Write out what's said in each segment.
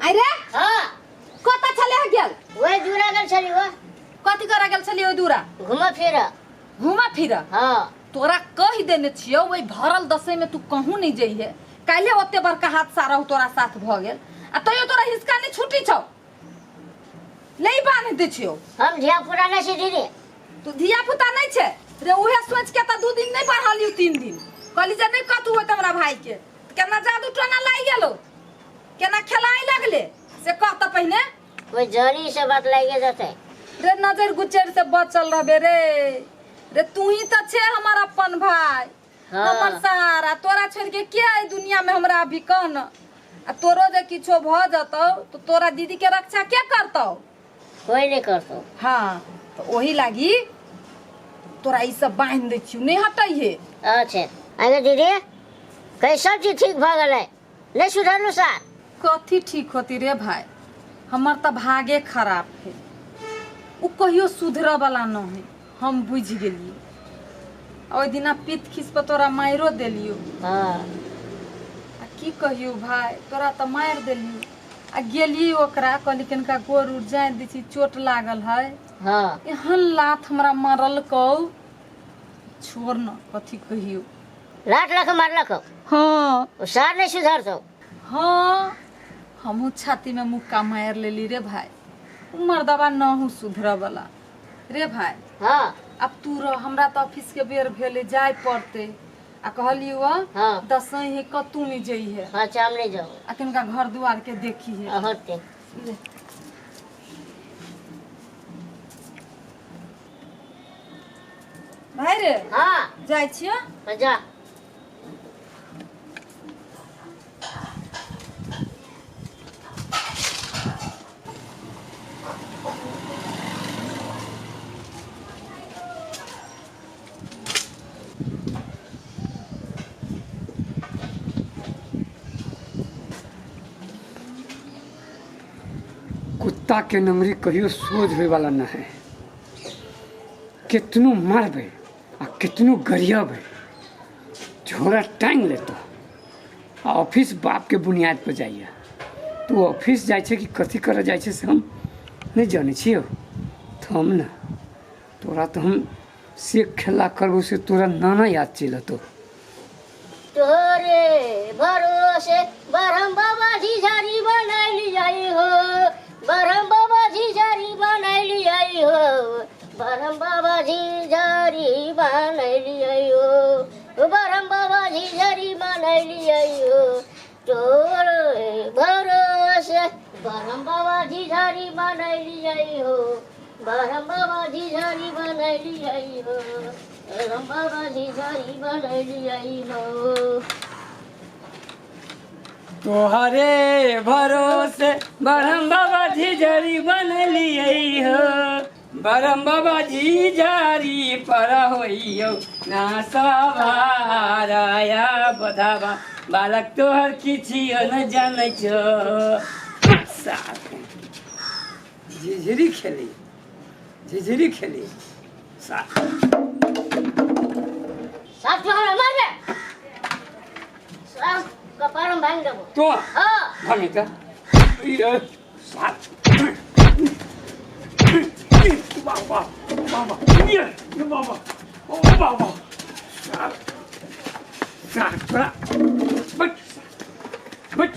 अरे हां कता चले गेल ओए दूरा गेल छली हो कथि करा गेल छली ओ दूरा घुमा फिरा हां तोरा कह देने छियो ओई भरल दसै में तू कहूं नहीं जइहे काले ओते बड़का हाथ सारा तोरा साथ भ गेल आ तइयो तोरा हिसका नहीं छुटी छौ नहीं बांध दे छियो हम धिया पुता नहीं छी दीदी तू धिया पुता नहीं छे रे उहे सोच के त 2 दिन नहीं बढ़लियो 3 दिन कहली जे नहीं कतू हो हमरा भाई के केना जादू टोना लाई गेलो केना खेलाई लगले से कह त पहिने कोई जरी से बात लागे जाते रे नजर गुचर से बचल रहबे रे तू ही त छे हमारा अपन भाई हमर सहारा तोरा छोड़ के के आई दुनिया में हमरा अभी कौन आ तोरो जे किछो भ जतौ तो तोरा दीदी के रक्षा के करतौ कोई नहीं करतो हां तो ओही लागी तोरा ई सब बांध दे छियो नहीं हटै हे अच्छा आगे दीदी कैसा चीज ठीक भ गेलै नहीं सुधरनु सा कथी ठीक होती रे भाई हमर त भागे खराब है उ कहियो सुधर वाला न है हम बुझ गेलियो ओइ दिना पीत खिस पर तोरा माइरो देलियो हां आ की कहियो भाई तोरा त मार देलियो आ गेली ओकरा कहली कनका गोर उड़ जाय दिछि चोट लागल है हां एहन लात हमरा मारल कौ छोड़ न कथी कहियो लाट लख मारलक हां ओ सार नहीं सुधरतो हां हमहू छाती में मुक्का मार लेली रे भाई उमर दबा न हूँ सुधर वाला रे भाई हां अब तू रह हमरा तो ऑफिस के बेर भेले जाय पड़ते आ कहलियो हां दसई है कतू में जई है हां चाम नहीं जाओ आ तिनका घर दुआर के देखी है होते भाई रे हां जाय छियो जा कुत्ता के नमरी कहियो सोझ होए वाला न है कितनो मारबे आ कितनो गरियाबे झोरा टांग लेतो आ ऑफिस बाप के बुनियाद पर जाइए तू ऑफिस जाय छे कि कथी करे जाय छे से हम नहीं जाने छियो तो हम ना तोरा तो हम से खेला करबो से तोरा नाना याद चलतो तोरे भरोसे बरहम बाबा जी झारी बनाई आई हो बरहम बाबा जी झारी बनाई आई हो बरहम बाबा जी झारी बनाई आई हो बरहम बाबा जी झारी बनाई आई हो तोरे भरोसे बरहम बाबा जी झारी बनाई आई हो बरहम बाबा जी झारी बनाई आई हो बरहम बाबा जी झारी बनाई आई हो तोहरे भरोसे बरहम बाबा जी झारी बनलिए हो बरहम बाबा जी झारी पर होइयो ना सवाराया बधावा बालक तोहर किछियो न जानै छो झिझरी खेली साथ तोहरा मारे साथ कपारम भांग देबो तो हां भांगे का ये साथ बाबा ये बाबा ओ बाबा साथ बट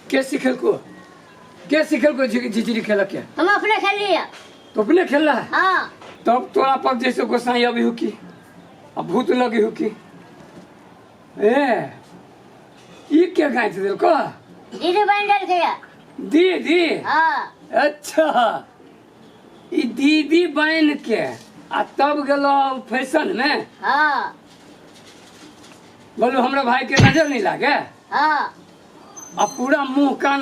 क्या सीखल को झिझरी खेला क्या हम अपने खेल लिया तो अपने खेल रहा है हां तब तोरा पर जैसे गोसाई अभी हो की अब भूत लगी हो की ए ये क्या गाय थे को दीदी बंडल गया दीदी हां अच्छा ये दीदी बन के आ तब गेलो फैशन में हां बोलो हमरा भाई के नजर नहीं लागे हां अब पूरा मुंह कान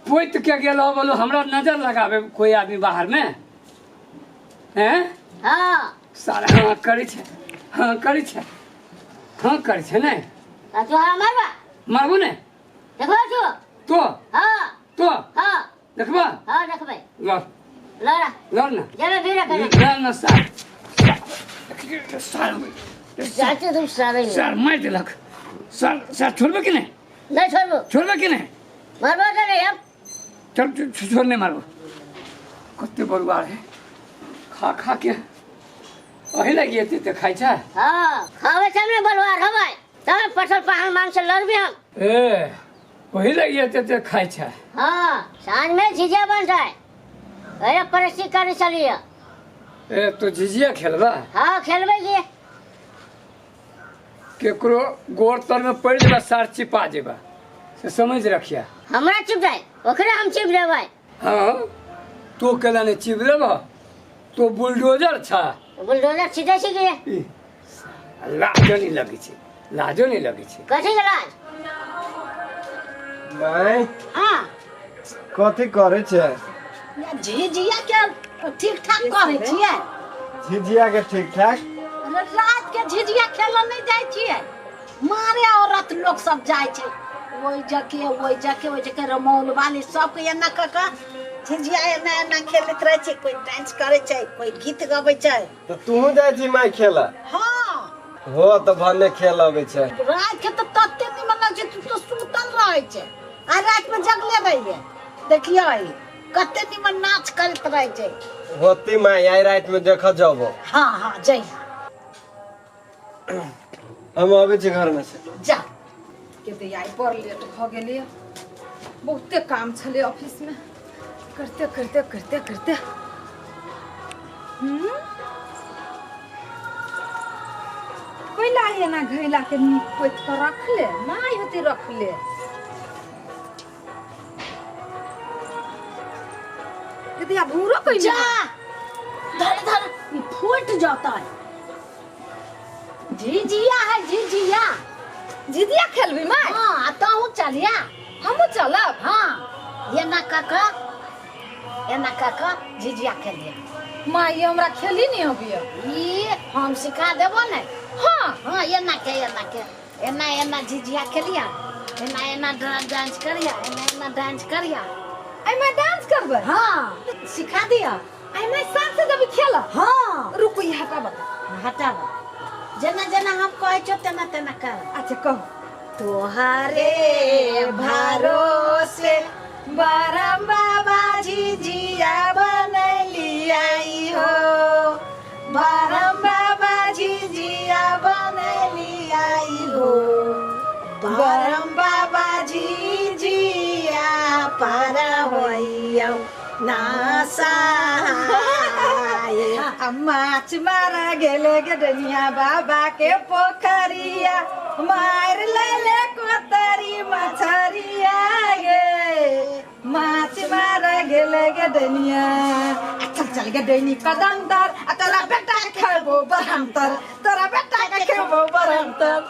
पोत के गेलो बोलो हमरा नजर लगावे कोई आदमी बाहर में हैं हां सारा हाँ करी छे हाँ करी छे नहीं आ तो मारबा मारबो ने देखो तो हां हां देखबा हां देखबै लड़ लड़ा लड़ ना जब भीड़ करे लड़ ना सार जाते तुम सारे सार मार देलक सार छोड़बे कि नहीं नहीं छोड़बो छोड़बे कि नहीं? मरबो तो नहीं अब। चल छोड़ नहीं मारो। कत्ते बरुआर है खा खा के अही लगी एते खाइ छ। हाँ खावे सामने बलवार हवाई तब पसल पहाड़ मांग से लड़बे हम। ए वही लगी एते खाइ छ। हाँ सांझ में झिझिया बन जाए अरे परस्ती करे चलिए। ए तो झिझिया खेलबा? हाँ खेलबे ये केकरो गोर तर में पड़ जेबा सार चिपा जेबा से समझ रखिया। हमरा चिप जाए ओकरे हम चिप देबै। हाँ तो केला ने चिप देबा तो बुलडोजर छा। बुलडोजर सीधे सीधे लाजो नहीं लगे छे। लाजो नहीं लगे छे। कथी के लाज? माय हाँ कथी करे छे? झिझिया के ठीक ठाक करे छियै। झिझिया के ठीक ठाक रात के झिझिया खेलऽ नहीं जाय छियै। मारे औरत लोग सब जाय छै ओइ जके रमौल वाली सब के एना क झिझिया एना खेलैत रहे छै। कोई डांस करे छै कोई गीत गाबै छै। तो तू जाय छी माय खेला? हाँ हो तो भन्ने खेल आबै छै। रात के तो तत्ते निमन लगे छै। तू तो सुतल रहे छै आ रात में जगले रहिए। देखियो कते निमन नाच करत रहे छै। होती माय आई रात में देख जाबो। हाँ हाँ जय हम आबै छी घर में से। जा के आई पर लेट भ गेली। बहुते काम छले ऑफिस में करते करते करते करते कोई लाई ना घैला के नीक पोत कर रख ले माई होती रख ले। यदि अब भूरो कोई जा धर धर फूट जाता है। झिझिया है झिझिया। जिदिया खेलबी माई? हाँ तो चलिया हमू चलब। हाँ ये ना काका झिझिया खेलिए। माई हमरा खेली नहीं अबिया। ये हम सिखा देबो ने। हाँ हाँ ये ना के एना झिझिया खेलिया। एना डांस करिया। एना डांस करिया। आई मैं डांस करबे। हाँ सिखा दिया। आई मैं साथ से जब खेला। हाँ रुको ये हटा बता। हटावा जना जना हम कहे छो तना तना कर। अच्छा कहो। तोहारे भरोसे बरम बाबा झिझिया बनली आई हो। बरम बाबा झिझिया बनली आई हो। बरम बाबा झिझिया पार होइयो ना सहाय। माछ मारा गेले गडनिया बाबा के पोखरिया मार ले कोतरी मछरिया गे। माछ मारा गेले गडनिया चल गडनी कदम दर तोरा बेटा के खेबो बरमतर। तोरा बेटा के खेबो बरमतर।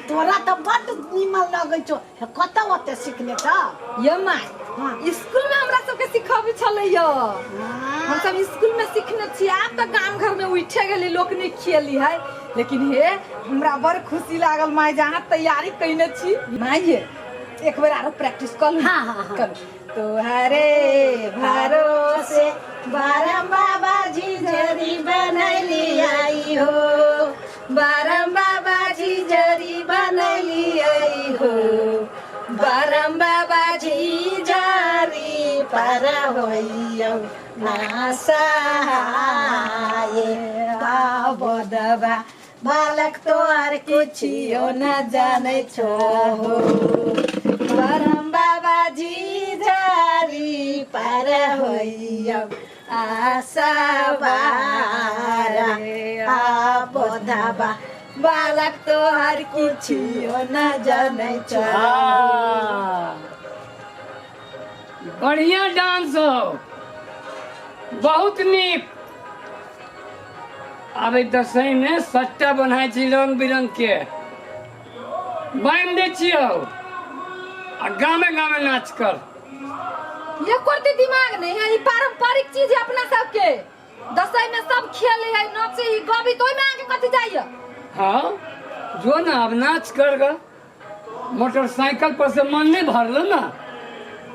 तोरा तो बड़ निमन लगे छो। कत ओते सिखले छ? ये माय स्कूल में हमरा सबके सिखाबे छले यो। हम सब स्कूल में सीखने छी। आब तो काम घर में उठे गेली लोक ने खेली है। लेकिन हे हमरा बड़ खुशी लागल माय जहाँ तैयारी कइने छी। माय ये एक बार आरो प्रैक्टिस कर लूं। हाँ। कर तोहरे भरोसे बरम बाबा झिझरी बनली आई हो। बरम बाबा झिझरी बनली आई हो। बरम बाबा झिझरी पर होइयो ना सहाय। बाबा बालक तोहर कुछियो न जाने छो। बरम बाबा झिझरी पर होइयो आशा बारा बोधबा बालक तोहर कुछियो न जाने छो। बढ़िया डांस हो बहुत नीक। अब दसई में सट्टा बनाए छी रंग बिरंग के बांध दे छियो आ गामे गामे नाच कर। ये करते दिमाग नहीं है। ये पारंपरिक चीज है अपना सबके। दसई में सब खेले है नाचे ही गाबी तो में आगे कथी जाइए। हाँ जो ना अब नाच कर गा। मोटरसाइकिल पर से मन नहीं भरल ना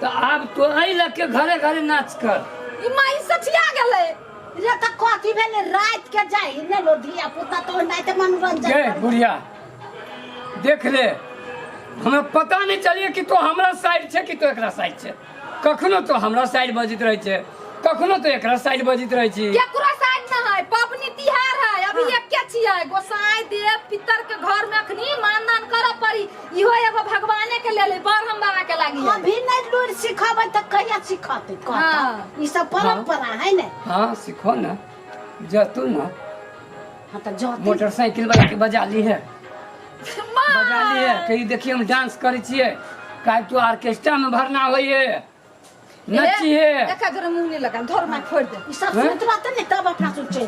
तो अब तो आई लग के घरे घरे नाच कर। ई माई सठिया गेले। ये त कथी भेले रात के जाई ने लो धिया पुता तो नहीं त मनोरंजन जय बुढ़िया देख ले हमरा पता नहीं चलिए कि तो हमरा साइड छे कि तो एकरा साइड छे। कखनो तो हमरा साइड बजित रहे छे, कखनो तो एकरा साइड बजित रहे छी। केकरो साइड न है, पबनी तिहार है, अभी एक के छियै गोसाई देव पितर के घर में अखनी मानदान करऽ पड़ी। इहो एगो भगवाने के लेल बरहम बाबा के लागी है। अभी नहीं लूर सिखावे त कहिया सिखाते कहता हाँ। ई सब परंपरा है ने। हाँ सिखो ना, जतू ना हाँ तो जाते मोटरसाइकिल वाला के बजा ली है, बजा ली है। कहीं देखिए हम डांस करे छिए, काहे तो ऑर्केस्ट्रा में भरना होइए, नचिए। एक जरा मुंह नहीं लगा, धर में फोड़ दे। ई सब सुनत रहते ने तब अपना सोचे।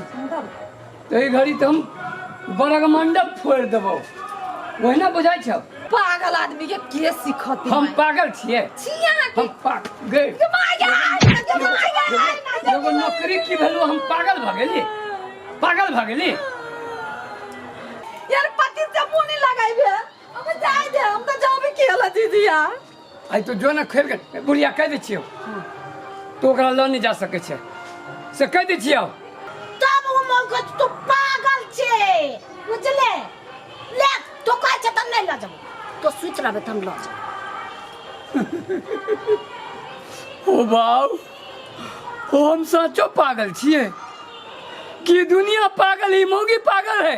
तो ई घड़ी तो हम बड़का मंडप फोड़ देबो, वही ना बुझाई छौ। पागल आदमी के सिखती हम पागल छिए, छिया हम पागल। एगो नौकरी की भेलू, हम पागल भ गेली, पागल भ गेली। यार पति से मुंह नहीं लगाइबे, हम जाय दे, हम तो जाबे केला दीदिया। आई तो जो ना खेल के बुढ़िया कह दै छियो, तो ओकरा ल नहीं जा सके छे से कह दै छियो। तब वो मौका तो पागल छे बुझले। ले तो कह छ त नहीं ल जाबो, तो सुत रहबे त हम ल जाबो। ओ बाऊ, हम सचो पागल छिए कि दुनिया पागल ही, मौगी पागल है।